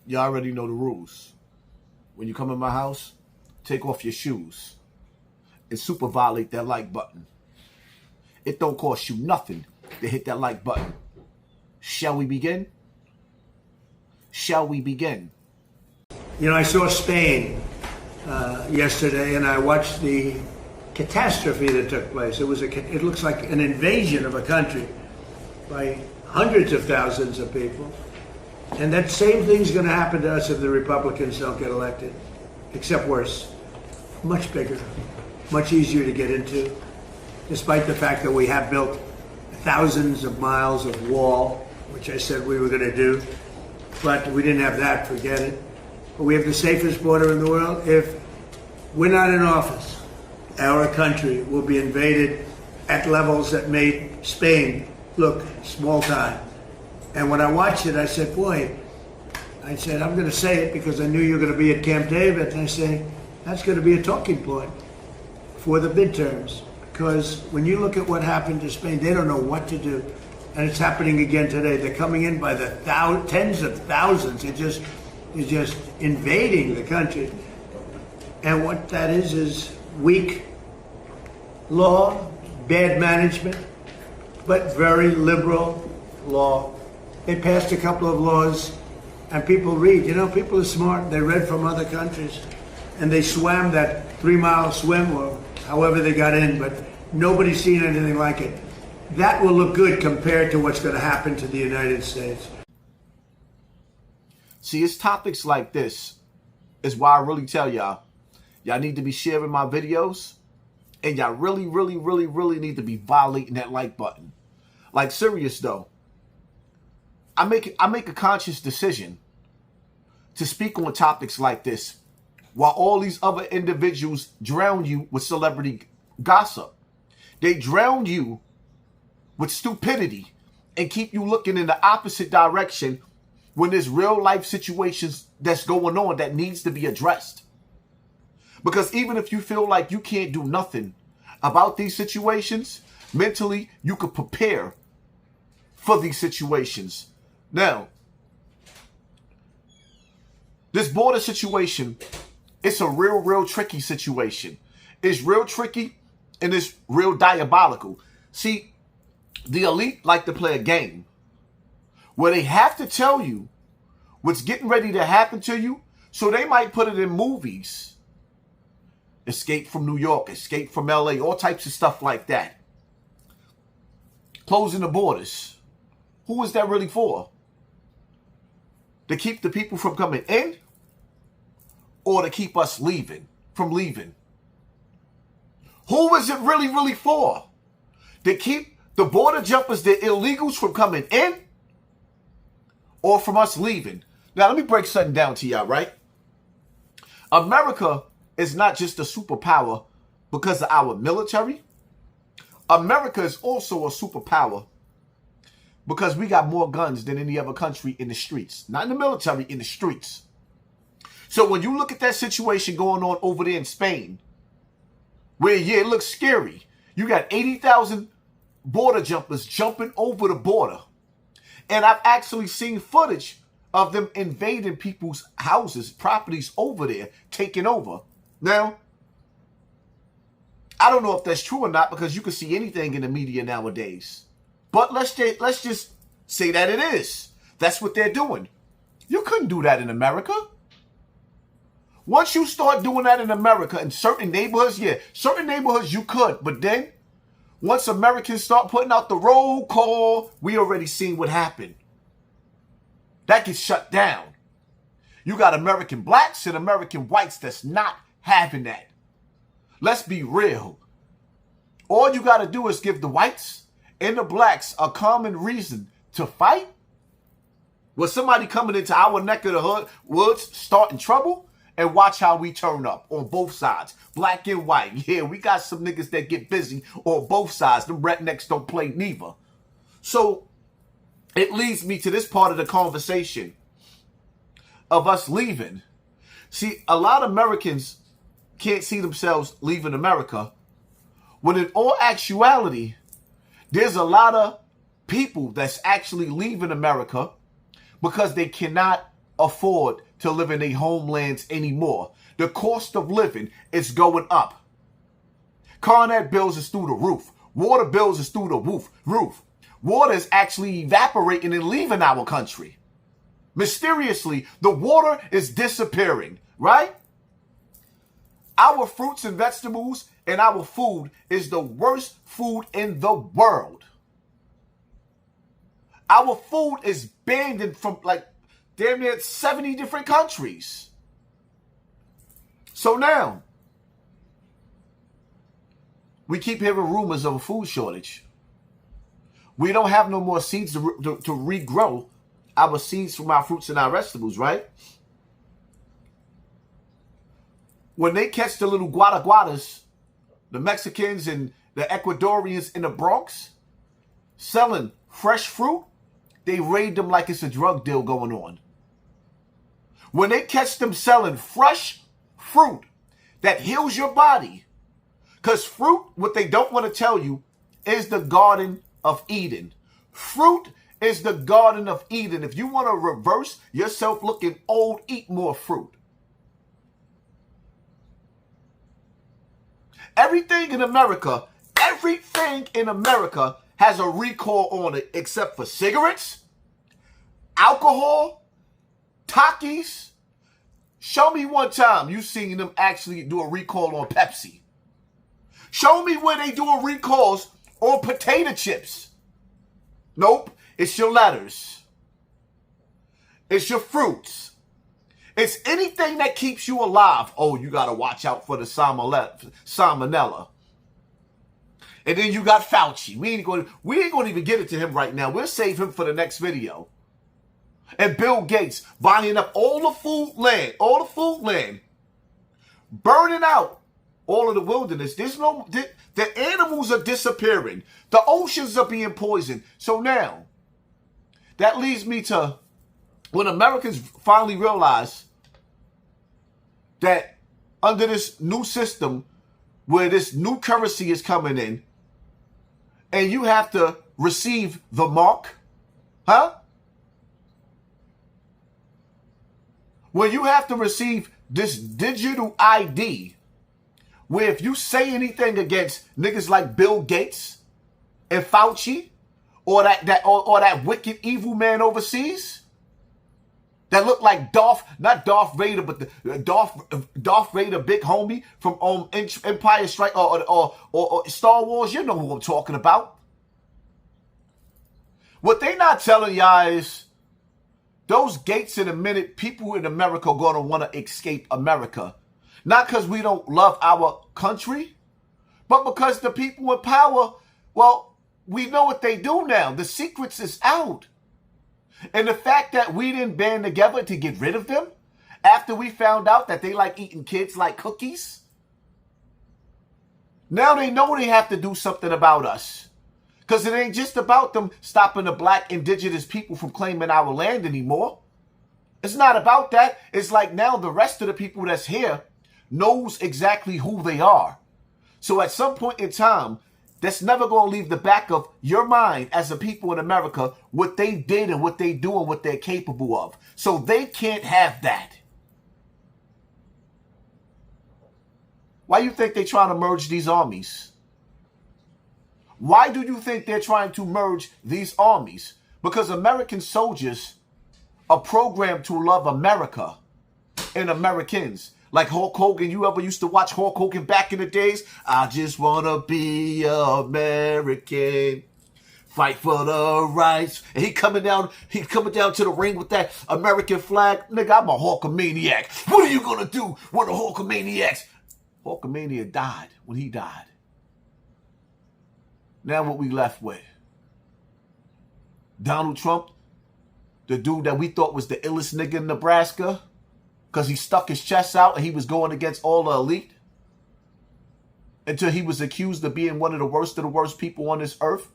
You already know the rules. When you come in my house, take off your shoes and super violate that like button. It don't cost you nothing to hit that like button. Shall we begin? Shall we begin? You know, I saw Spain yesterday, and I watched the catastrophe that took place. It looks like an invasion of a country by hundreds of thousands of people. And that same thing's going to happen to us if the Republicans don't get elected, except worse. Much bigger, much easier to get into, despite the fact that we have built thousands of miles of wall, which I said we were going to do, but we didn't have that, forget it. But we have the safest border in the world. If we're not in office, our country will be invaded at levels that made Spain look small time. And when I watched it, I said, boy, I'm going to say it because I knew you were going to be at Camp David. And I say, that's going to be a talking point for the midterms. Because when you look at what happened to Spain, they don't know what to do. And it's happening again today. They're coming in by the tens of thousands. They're just invading the country. And what that is weak law, bad management, but very liberal law. They passed a couple of laws, and people read. You know, people are smart. They read from other countries, and they swam that 3-mile swim or however they got in, but nobody's seen anything like it. That will look good compared to what's going to happen to the United States. See, it's topics like this is why I really tell y'all need to be sharing my videos, and y'all really, really, really, really need to be violating that like button. Like, serious though. I make a conscious decision to speak on topics like this while all these other individuals drown you with celebrity gossip. They drown you with stupidity and keep you looking in the opposite direction when there's real life situations that's going on that needs to be addressed. Because even if you feel like you can't do nothing about these situations, mentally you could prepare for these situations. Now, this border situation, it's a real tricky situation. It's real tricky and it's real diabolical. See, the elite like to play a game where they have to tell you what's getting ready to happen to you, so they might put it in movies. Escape from New York, escape from LA, all types of stuff like that. Closing the borders. Who is that really for? To keep the people from coming in, or to keep us from leaving? Who is it really for? To keep the border jumpers, the illegals, from coming in, or from us leaving? Now, let me break something down to y'all, right? America is not just a superpower because of our military. America is also a superpower because we got more guns than any other country in the streets. Not in the military, in the streets. So when you look at that situation going on over there in Spain, where, yeah, it looks scary. You got 80,000 border jumpers jumping over the border. And I've actually seen footage of them invading people's houses, properties over there, taking over. Now, I don't know if that's true or not because you can see anything in the media nowadays. But let's just say that it is. That's what they're doing. You couldn't do that in America. Once you start doing that in America, in certain neighborhoods, yeah, certain neighborhoods you could. But then, once Americans start putting out the roll call, we already seen what happened. That gets shut down. You got American blacks and American whites that's not having that. Let's be real. All you got to do is give the whites and the blacks a common reason to fight. Was somebody coming into our neck of the woods starting trouble? And watch how we turn up on both sides. Black and white. Yeah, we got some niggas that get busy on both sides. Them rednecks don't play neither. So it leads me to this part of the conversation of us leaving. See, a lot of Americans can't see themselves leaving America, when in all actuality, there's a lot of people that's actually leaving America because they cannot afford to live in their homelands anymore. The cost of living is going up. Carnet bills is through the roof. Water bills is through the roof. Water is actually evaporating and leaving our country. Mysteriously, the water is disappearing, right? Our fruits and vegetables and our food is the worst food in the world. Our food is banned from like damn near 70 different countries. So now, we keep hearing rumors of a food shortage. We don't have no more seeds to regrow our seeds from our fruits and our vegetables, right? When they catch the little guadaguadas, the Mexicans and the Ecuadorians in the Bronx selling fresh fruit, they raid them like it's a drug deal going on. When they catch them selling fresh fruit that heals your body, because fruit, what they don't want to tell you, is the Garden of Eden. Fruit is the Garden of Eden. If you want to reverse yourself looking old, eat more fruit. Everything in America has a recall on it except for cigarettes, alcohol, Takis. Show me one time you seen them actually do a recall on Pepsi. Show me where they doing recalls on potato chips. Nope. It's your letters. It's your fruits. It's anything that keeps you alive. Oh, you got to watch out for the salmonella. And then you got Fauci. We ain't going to even get into him right now. We'll save him for the next video. And Bill Gates buying up all the food land, burning out all of the wilderness. The animals are disappearing. The oceans are being poisoned. So now, that leads me to when Americans finally realize that under this new system, where this new currency is coming in, and you have to receive the mark, huh? When you have to receive this digital ID, where if you say anything against niggas like Bill Gates and Fauci, or that wicked evil man overseas, that look like not Darth Vader, but the Darth Vader big homie from Empire Strike or Star Wars, you know who I'm talking about. What they not telling y'all is, those gates in a minute, people in America are going to want to escape America. Not because we don't love our country, but because the people in power, well, we know what they do now. The secrets is out. And the fact that we didn't band together to get rid of them after we found out that they like eating kids like cookies, now they know they have to do something about us. Because it ain't just about them stopping the black indigenous people from claiming our land anymore. It's not about that. It's like now the rest of the people that's here knows exactly who they are. So at some point in time, that's never going to leave the back of your mind as a people in America, what they did and what they do and what they're capable of. So they can't have that. Why do you think they're trying to merge these armies? Why do you think they're trying to merge these armies? Because American soldiers are programmed to love America and Americans. Like Hulk Hogan, you ever used to watch Hulk Hogan back in the days? I just want to be American. Fight for the rights. And he coming down to the ring with that American flag. Nigga, I'm a Hulkamaniac. What are you going to do when the Hulkamaniacs? Hulkamania died when he died. Now what we left with? Donald Trump, the dude that we thought was the illest nigga in Nebraska, because he stuck his chest out and he was going against all the elite, until he was accused of being one of the worst people on this earth.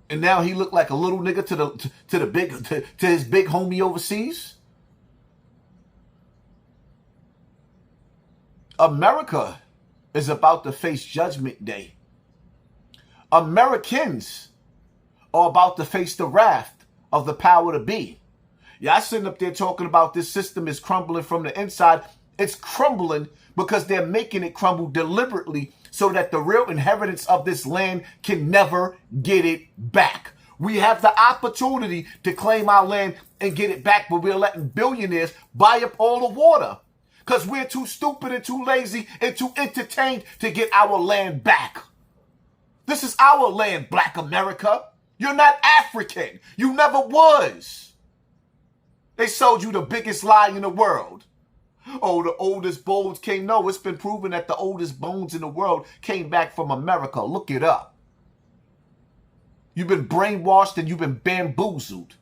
And now he looked like a little nigga to his big homie overseas. America is about to face Judgment Day. Americans are about to face the wrath of the power to be. Y'all sitting up there talking about this system is crumbling from the inside. It's crumbling because they're making it crumble deliberately so that the real inheritance of this land can never get it back. We have the opportunity to claim our land and get it back, but we're letting billionaires buy up all the water because we're too stupid and too lazy and too entertained to get our land back. This is our land, Black America. You're not African. You never was. They sold you the biggest lie in the world. Oh, the oldest bones came. No, it's been proven that the oldest bones in the world came back from America. Look it up. You've been brainwashed and you've been bamboozled.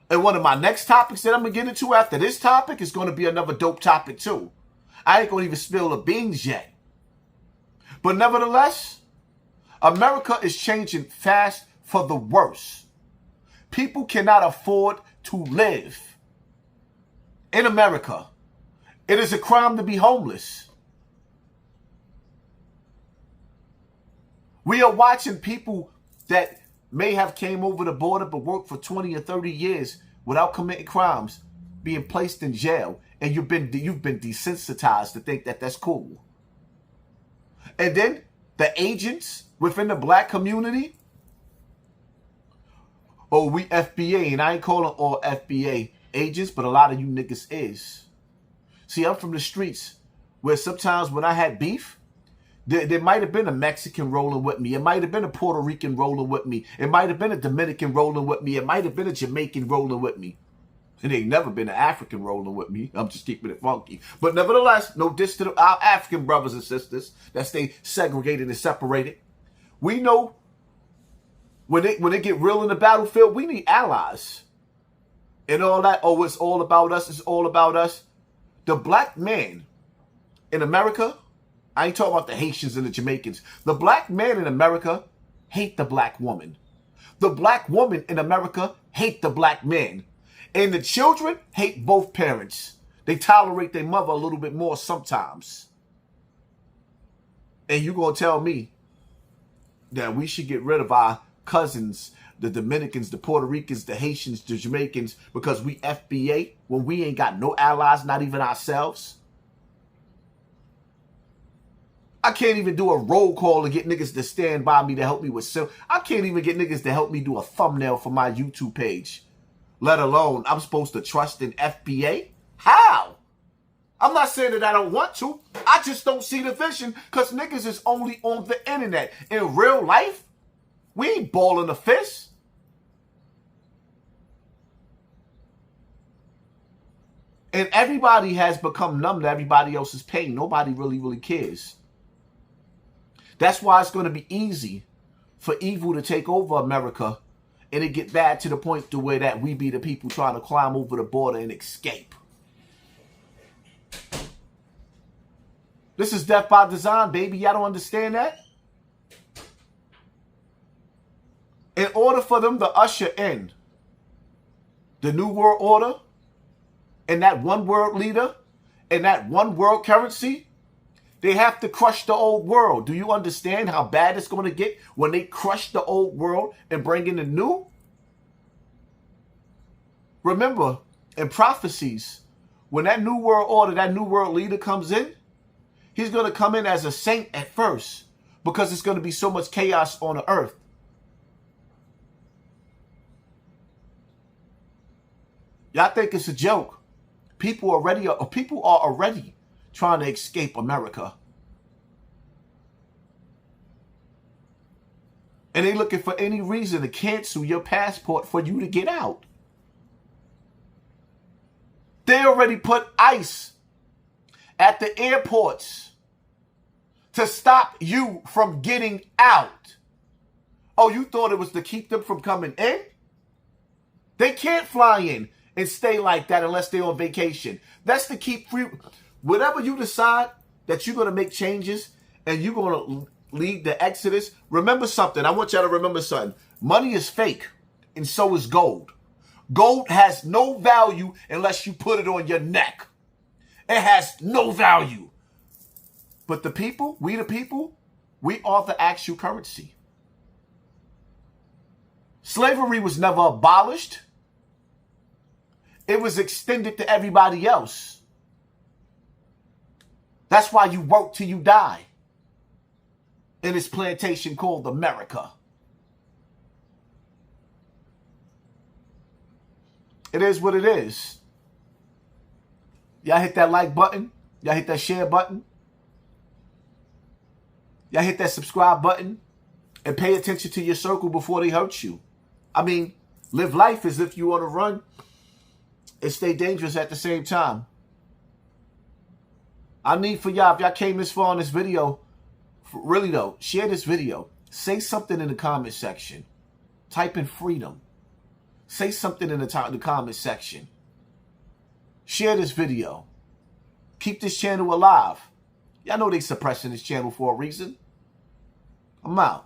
And one of my next topics that I'm going to get into after this topic is going to be another dope topic too. I ain't going to even spill the beans yet. But nevertheless, America is changing fast for the worse. People cannot afford to live in America. It is a crime to be homeless. We are watching people that may have came over the border but worked for 20 or 30 years without committing crimes being placed in jail, and you've been desensitized to think that that's cool. And then the agents within the black community, oh, we FBA, and I ain't calling all FBA agents, but a lot of you niggas is. See, I'm from the streets where sometimes when I had beef, there might have been a Mexican rolling with me. It might have been a Puerto Rican rolling with me. It might have been a Dominican rolling with me. It might have been a Jamaican rolling with me. It ain't never been an African rolling with me. I'm just keeping it funky. But nevertheless, no diss to our African brothers and sisters that stay segregated and separated. We know when they get real in the battlefield, we need allies. And all that, oh, it's all about us, it's all about us. The black man in America, I ain't talking about the Haitians and the Jamaicans. The black man in America hate the black woman. The black woman in America hate the black man. And the children hate both parents. They tolerate their mother a little bit more sometimes. And you gonna tell me that we should get rid of our cousins, the Dominicans, the Puerto Ricans, the Haitians, the Jamaicans, because we FBA when we ain't got no allies, not even ourselves? I can't even do a roll call to get niggas to stand by me to help me with I can't even get niggas to help me do a thumbnail for my YouTube page. Let alone I'm supposed to trust in FBA? How? I'm not saying that I don't want to. I just don't see the vision because niggas is only on the internet. In real life, we ain't balling a fist. And everybody has become numb to everybody else's pain. Nobody really cares. That's why it's going to be easy for evil to take over America and it get bad to the point to where that we be the people trying to climb over the border and escape. This is death by design, baby. Y'all don't understand that? In order for them to usher in the new world order and that one world leader and that one world currency, they have to crush the old world. Do you understand how bad it's going to get when they crush the old world and bring in the new? Remember, in prophecies, when that new world order, that new world leader comes in, he's going to come in as a saint at first because it's going to be so much chaos on the earth. Y'all think it's a joke. People are already trying to escape America. And they looking for any reason to cancel your passport for you to get out. They already put ICE at the airports to stop you from getting out. Oh, you thought it was to keep them from coming in? They can't fly in and stay like that unless they're on vacation. That's to keep free. Whatever you decide that you're going to make changes and you're going to lead the exodus, remember something. I want y'all to remember something. Money is fake and so is gold. Gold has no value unless you put it on your neck. It has no value. But the people, we the people, We are the actual currency. Slavery was never abolished. It was extended to everybody else. That's why you work till you die in this plantation called America. It is what it is. Y'all hit that like button. Y'all hit that share button. Y'all hit that subscribe button. And pay attention to your circle before they hurt you. I mean, live life as if you want to run and stay dangerous at the same time. I need for y'all, if y'all came this far in this video, really though, share this video. Say something in the comment section. Type in freedom. Say something in the comment section. Share this video. Keep this channel alive. Y'all know they suppressing this channel for a reason. I'm out.